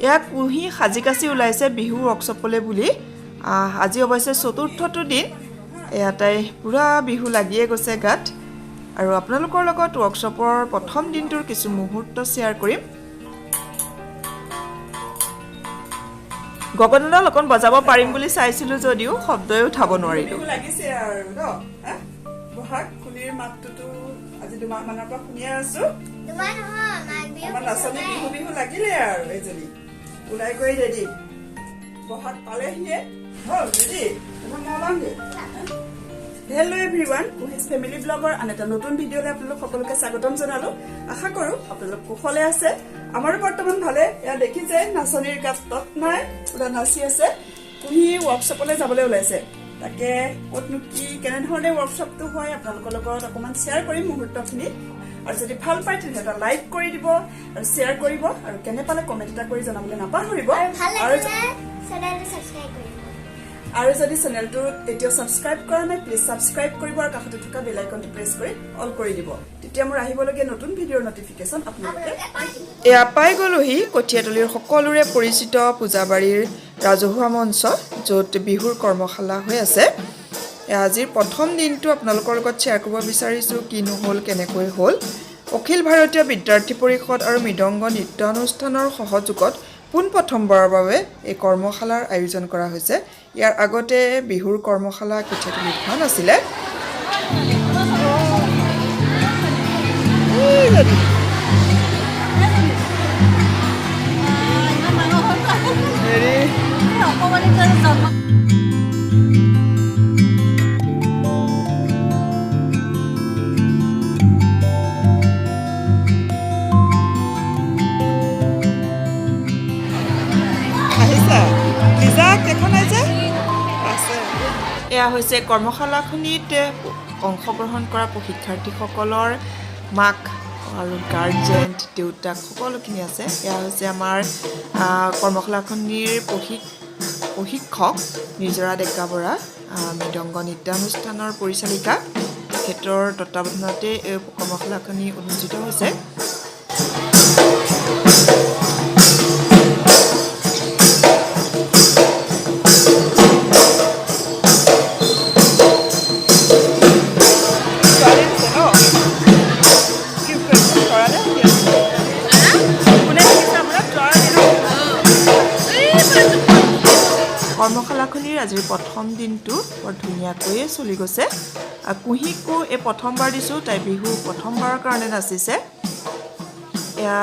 এয়া কুহি সাজি কাচি ওলাইছে বিহু ৱৰ্কশ্বপলৈ বুলি আজি অৱশ্যে চতুৰ্থটো দিন এয়াটাই পুৰা বিহু লাগিয়ে গৈছে গাত আৰু আপোনালোকৰ লগত ৱৰ্কশ্বপৰ প্ৰথম দিনটোৰ কিছু মুহূৰ্ত শ্বেয়াৰ কৰিম গগনদা অকণ বজাব পাৰিম বুলি চাইছিলো যদিও শব্দই উঠাব নোৱাৰিলো লাগিছে আৰু ন বহাগ কুলিৰ মাতটো আজি দুমাহ মানৰ পৰা শুনিয়ে আছো দুমাহ নহয় আমাৰ নাচনী বিহু বিহু লাগিলে আৰু এজনী ওলাই গৈ ৰেডি বহাগ পালেহিয়ে হ'ল ৰেডি হেল্ল' এভৰিৱান কুহিজ ফেমিলি ব্লগৰ আন এটা নতুন ভিডিঅ'লৈ আপোনালোক সকলোকে স্বাগতম জনালো আশা কৰো আপোনালোক কুশলে আছে আমাৰো বৰ্তমান ভালে এয়া দেখিছে নাচনীৰ গাত তত নাই পুৰা নাচি আছে কুহি ৱৰ্কশ্বপলৈ যাবলৈ ওলাইছে তাকে ক'তনো কি কেনেধৰণে ৱৰ্কশ্বপটো হয় আপোনালোকৰ লগত অকণমান শ্বেয়াৰ কৰিম মুহূৰ্তখিনি আৰু যদি ভাল পায় তেন্তে এটা লাইক কৰি দিব আৰু শ্বেয়াৰ কৰিব আৰু কেনে পালে কমেণ্ট এটা কৰি জনাবলৈ নাপাহৰিব আৰু যদি চেনেলটো এতিয়াও ছাবস্ক্ৰাইব কৰা নাই প্লিজ ছাবস্ক্ৰাইব কৰিব আৰু কাষতে থকা বেল আইকনটো প্ৰেছ কৰি অল কৰি দিব তেতিয়া মোৰ আহিবলগীয়া নতুন ভিডিঅ'ৰ নটিফিকেশ্যন আপোনালোকে এয়া পাই গ'লোহি কঠীয়াতলীৰ সকলোৰে পৰিচিত পূজাবাৰীৰ ৰাজহুৱা মঞ্চ য'ত বিহুৰ কৰ্মশালা হৈ আছে আজিৰ প্ৰথম দিনটো আপোনালোকৰ লগত শ্বেয়াৰ কৰিব বিচাৰিছোঁ কিনো হ'ল কেনেকৈ হ'ল অখিল ভাৰতীয় বিদ্যাৰ্থী পৰিষদ আৰু মৃদংগ নৃত্য অনুষ্ঠানৰ সহযোগত পোনপ্ৰথমবাৰৰ বাবে এই কৰ্মশালাৰ আয়োজন কৰা হৈছে ইয়াৰ আগতে বিহুৰ কৰ্মশালা কঠীয়াতলীত হোৱা নাছিলে এয়া হৈছে কৰ্মশালাখনিত অংশগ্ৰহণ কৰা প্ৰশিক্ষাৰ্থীসকলৰ মাক আৰু গাৰ্জেন দেউতাক সকলোখিনি আছে এয়া হৈছে আমাৰ কৰ্মশালাখনিৰ প্ৰশিক্ষক নিজৰা ডেকা বৰা মৃদংগ নৃত্যানুষ্ঠানৰ পৰিচালিকা তেখেতৰ তত্বাৱধানতে এই কৰ্মশালাখনি অনুষ্ঠিত হৈছে কৰ্মশালাখনিৰ আজিৰ প্ৰথম দিনটো বৰ ধুনীয়াকৈয়ে চলি গৈছে কুহিকো এই প্ৰথমবাৰ দিছোঁ তাই বিহু প্ৰথমবাৰৰ কাৰণে নাচিছে এয়া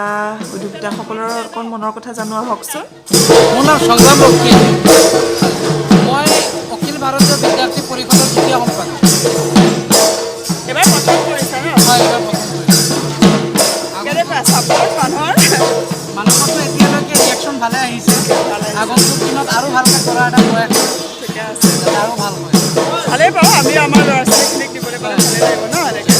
উদ্যোক্তাসকলৰ অকণ মনৰ কথা জনোৱা হওকচোন মোৰ নাম সংগ্ৰাম ৰক্ষী মই অখিল ভাৰতীয় বিদ্যাৰ্থী পৰিষদৰ দ্বিতীয় সম্পাদক এবাৰ প্ৰথম কৰিছা ন হয় এবাৰ প্ৰথম মানুহৰতো এতিয়ালৈকে ৰিয়েকশ্যন ভালে আহিছে আগন্তুক দিনত আৰু ভালকৈ কৰা এটা প্ৰয়াস ঠিকে আছে আৰু ভাল হয় ভালেই পাওঁ আমি আমাৰ ল'ৰা ছোৱালীখিনিক দিবলৈ পালে ভালেই লাগিব ন এনেকৈ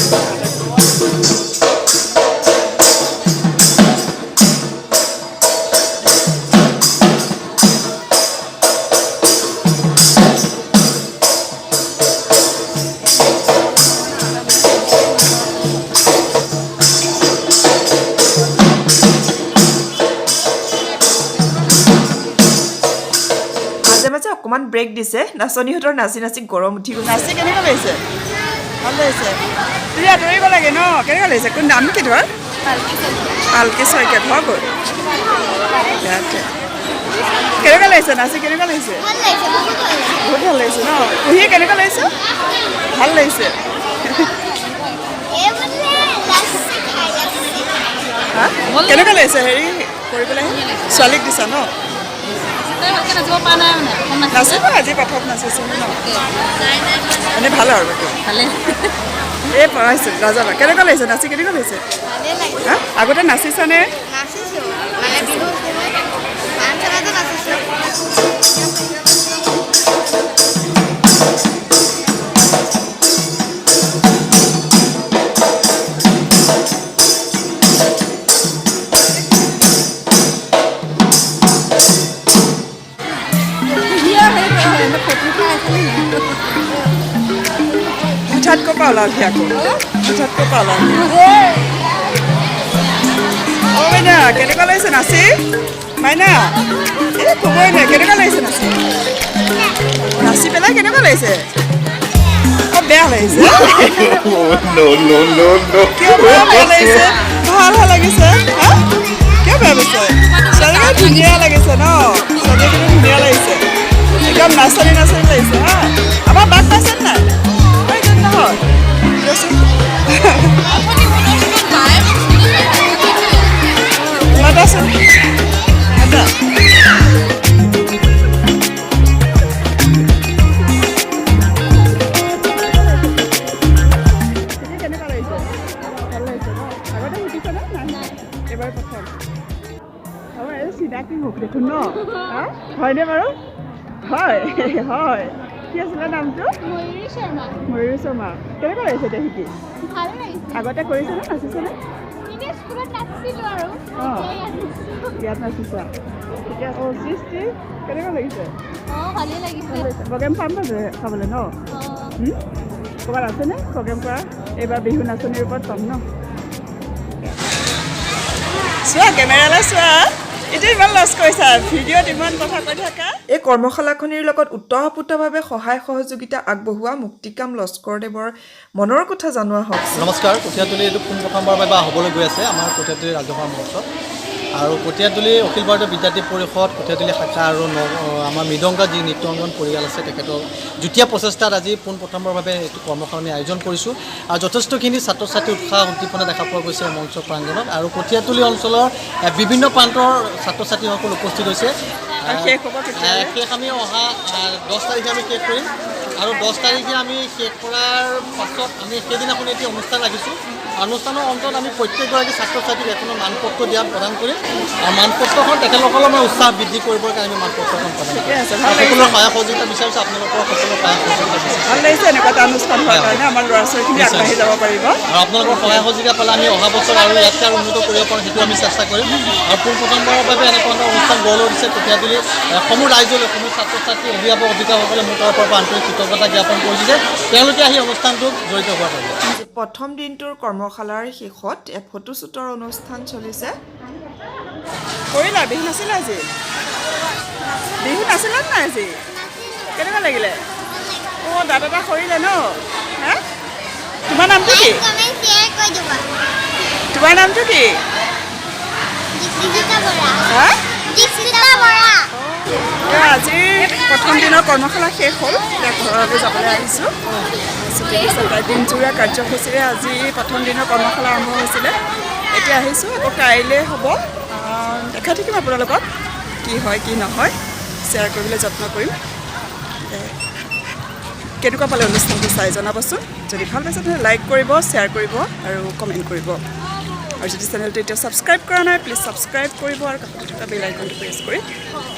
অকণমান ব্ৰেক দিছে নাচনীহঁতৰ নাচি নাচি গৰম উঠি গৈছে নাচি কেনেকুৱা লাগিছে ভাল লাগিছে তুমি আঁতৰিব লাগে ন কেনেকুৱা লাগিছে কোন নাম কি ধৰ ভালকে শইকীয়া ধৰ গ'ল কেনেকুৱা লাগিছে নাচি কেনেকুৱা লাগিছে বহুত ভাল লাগিছে ন কুহিয়ে কেনেকুৱা লাগিছে ভাল লাগিছে কেনেকুৱা লাগিছে হেৰি কৰি পেলাই ছোৱালীক দিছা ন নাচিব আজি প্ৰথম নাচিছো ন এনেই ভাল আৰু এই পঢ়াইছোঁ ৰাজাবা কেনেকুৱা লাগিছে নাচি কেনেকুৱা লাগিছে আগতে নাচিছানে Hujat ko pa lagi ako. Hujat ko pa lagi. Oh, benar. Kaya ko lang sa nasi. মাইনা এই খবৰে নাই কেনেকুৱা লাগিছে নাচি নাচি পেলাই কেনেকুৱা লাগিছে বেয়া লাগিছে কিয় বেয়া লাগিছে ভালহে লাগিছে কিয় বেয়া পাইছে ছোৱালীজনী ধুনীয়া লাগিছে ন ছোৱালীজনী ধুনীয়া লাগিছে একদম নাচনি নাচনি লাগিছে হা আমাৰ বাক পাইছে নাই নহয় মাতাচোন মাতা চিনাকি মুখ দেখোন ন হয়নে বাৰু হয় হয় কি আছিলে নামটো ময়ূৰী শৰ্মা কেনেকুৱা লাগিছে এতিয়া শিকি আগতে কৰিছেনে নাচিছেনে ইয়াত নাচিছা এতিয়া সৃষ্টি কেনেকুৱা লাগিছে প্ৰগ্ৰেম পাম খাবলৈ ন ক'ৰবাত আছেনে প্ৰগ্ৰেম কৰা এইবাৰ বিহু নাচনিৰ ওপৰত পাম ন চোৱা কেমেৰালৈ চোৱা এতিয়া ইমান লছ কৰিছা ভিডিঅ'ত ইমান কথা কৈ থাকা এই কৰ্মশালাখনিৰ লগত ওতঃপ্ৰোতভাৱে সহায় সহযোগিতা আগবঢ়োৱা মুক্তিকাম লস্কৰদেৱৰ মনৰ কথা জনোৱা হওক নমস্কাৰ কঠীয়াতলী এইটো প্ৰথমবাৰৰ বাবে হ'বলৈ গৈ আছে আমাৰ কঠীয়াতলী ৰাজহুৱা মঞ্চত আৰু কঠীয়াতলী অখিল ভাৰতীয় বিদ্যাৰ্থী পৰিষদ কঠীয়াতলী শাখা আৰু আমাৰ মৃদংগা যি নৃত্যাংগন পৰিয়াল আছে তেখেতৰ যুটীয়া প্ৰচেষ্টাত আজি পোনপ্ৰথমবাৰৰ বাবে এইটো কৰ্মশালা আয়োজন কৰিছোঁ আৰু যথেষ্টখিনি ছাত্ৰ ছাত্ৰী উৎসাহ উদ্দীপনা দেখা পোৱা গৈছে মঞ্চ প্ৰাংগণত আৰু কঠীয়াতলী অঞ্চলৰ বিভিন্ন প্ৰান্তৰ ছাত্ৰ ছাত্ৰীসকল উপস্থিত হৈছে শেষ আমি অহা 10 তাৰিখে আমি শেষ কৰিম আৰু 10 তাৰিখে আমি শেষ কৰাৰ পাছত আমি সেইদিনাখন এটি অনুষ্ঠান ৰাখিছোঁ অনুষ্ঠানৰ অন্তত আমি প্ৰত্যেকগৰাকী ছাত্ৰ ছাত্ৰীক এখন মানপত্ৰ দিয়া প্ৰদান কৰিম আৰু মানপত্ৰখন তেখেতসকলৰ মই উৎসাহ বৃদ্ধি কৰিবৰ কাৰণে আমি মানপত্ৰখন প্ৰদান কৰিম সকলোৰে সহায় সহযোগিতা বিচাৰিছোঁ আপোনালোকৰ সকলো সহায় সহযোগিতা ভাল লাগিছে এনেকুৱা এটা অনুষ্ঠান হোৱাৰ কাৰণে আমাৰ ল'ৰা ছোৱালীখিনি আগবাঢ়ি যাব পাৰিব আৰু আপোনালোকৰ সহায় সহযোগিতা পালে আমি অহা বছৰ আৰু ইয়াতকৈ আৰু উন্নত কৰিব পাৰোঁ সেইটো আমি চেষ্টা কৰিম আৰু পোনপ্ৰথমবাৰৰ বাবে এনেকুৱা এটা অনুষ্ঠান গঢ় লৈ দিছে কঠীয়াতলী সমূহ ৰাইজলৈ সমূহ ছাত্ৰ ছাত্ৰী অভিভাৱক অধিকাৰসকলে মোৰ তৰফৰ পৰা আন্তৰিক কৃতজ্ঞতা জ্ঞাপন কৰিছে যে তেওঁলোকে আহি অনুষ্ঠানটোত জড়িত হোৱাৰ বাবে প্ৰথম দিনটোৰ কৰ্মশালাৰ শেষত ফটোশ্বুটৰ অনুষ্ঠান চলিছে কৰিলা বিহু নাছিলে আজি বিহু নাছিলে নাই আজি কেনেকুৱা লাগিলে দাঁত এটা সৰিলে ন হা তোমাৰ নামটো কি তোমাৰ নামটো কি আজি প্ৰথম দিনৰ কৰ্মশালা শেষ হ'ল এতিয়া ঘৰলৈ যাবলৈ আহিছোঁ দিনজোৰা কাৰ্যসূচীৰে আজি প্ৰথম দিনৰ কৰ্মশালা আৰম্ভ হৈছিলে এতিয়া আহিছোঁ আকৌ কাইলৈ হ'ব দেখাই থাকিম আপোনাৰ লগত কি হয় কি নহয় শ্বেয়াৰ কৰিবলৈ যত্ন কৰিম কেনেকুৱা পালে অনুষ্ঠানটো চাই জনাবচোন যদি ভাল পাইছে তেন্তে লাইক কৰিব শ্বেয়াৰ কৰিব আৰু কমেণ্ট কৰিব আৰু যদি চেনেলটো এতিয়া ছাবস্ক্ৰাইব কৰা নাই প্লিজ ছাবস্ক্ৰাইব কৰিব আৰু কাষতে থকা বেল আইকনটো প্ৰেছ কৰি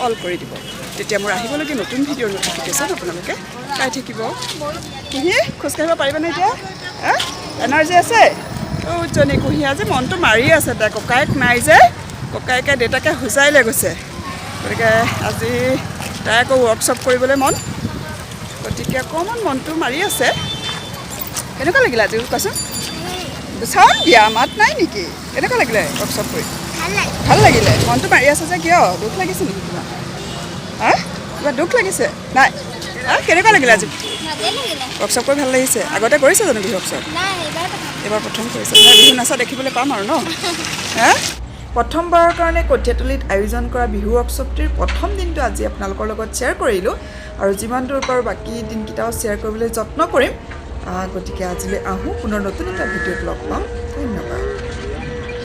অল কৰি দিব তেতিয়া মোৰ আহিবলগীয়া নতুন ভিডিঅ'ৰ নটিফিকেশ্যন আপোনালোকে পাই থাকিব কুঁহি খোজকাঢ়িব পাৰিবনে এতিয়া এনাৰ্জি আছে জনী কুঁহি আজি মনটো মাৰি আছে তাই ককায়েক নাই যে ককায়েকে দেউতাকে হুজাই লৈ গৈছে গতিকে আজি তাই আকৌ ৱৰ্কশ্বপ কৰিবলৈ মন গতিকে অকণমান মনটো মাৰি আছে কেনেকুৱা লাগিলে আজি কোৱাচোন চাউন দিয়া মাত নাই নেকি কেনেকুৱা লাগিলে ৱৰ্কশ্বপ কৰি ভাল লাগিলে মনটো মাৰি আছে যে কিয় দুখ লাগিছে নেকি কিবা কিবা দুখ লাগিছে নাই কেনেকুৱা লাগিলে আজি ৱৰ্কশ্বপ কৰি ভাল লাগিছে আগতে কৰিছে জানো বিহু ৱৰ্কশ্বপ এইবাৰ প্ৰথম কৰিছে বিহু নাচা দেখিবলৈ পাম আৰু ন প্ৰথমবাৰৰ কাৰণে কঠীয়াতলীত আয়োজন কৰা বিহু ৱৰ্কশ্বপটিৰ প্ৰথম দিনটো আজি আপোনালোকৰ লগত শ্বেয়াৰ কৰিলোঁ আৰু যিমান দূৰ পাৰোঁ বাকী দিনকেইটাও শ্বেয়াৰ কৰিবলৈ যত্ন কৰিম গতিকে আজিলৈ আহোঁ পুনৰ নতুন এটা ভিডিঅ'ত লগ পাম ধন্যবাদ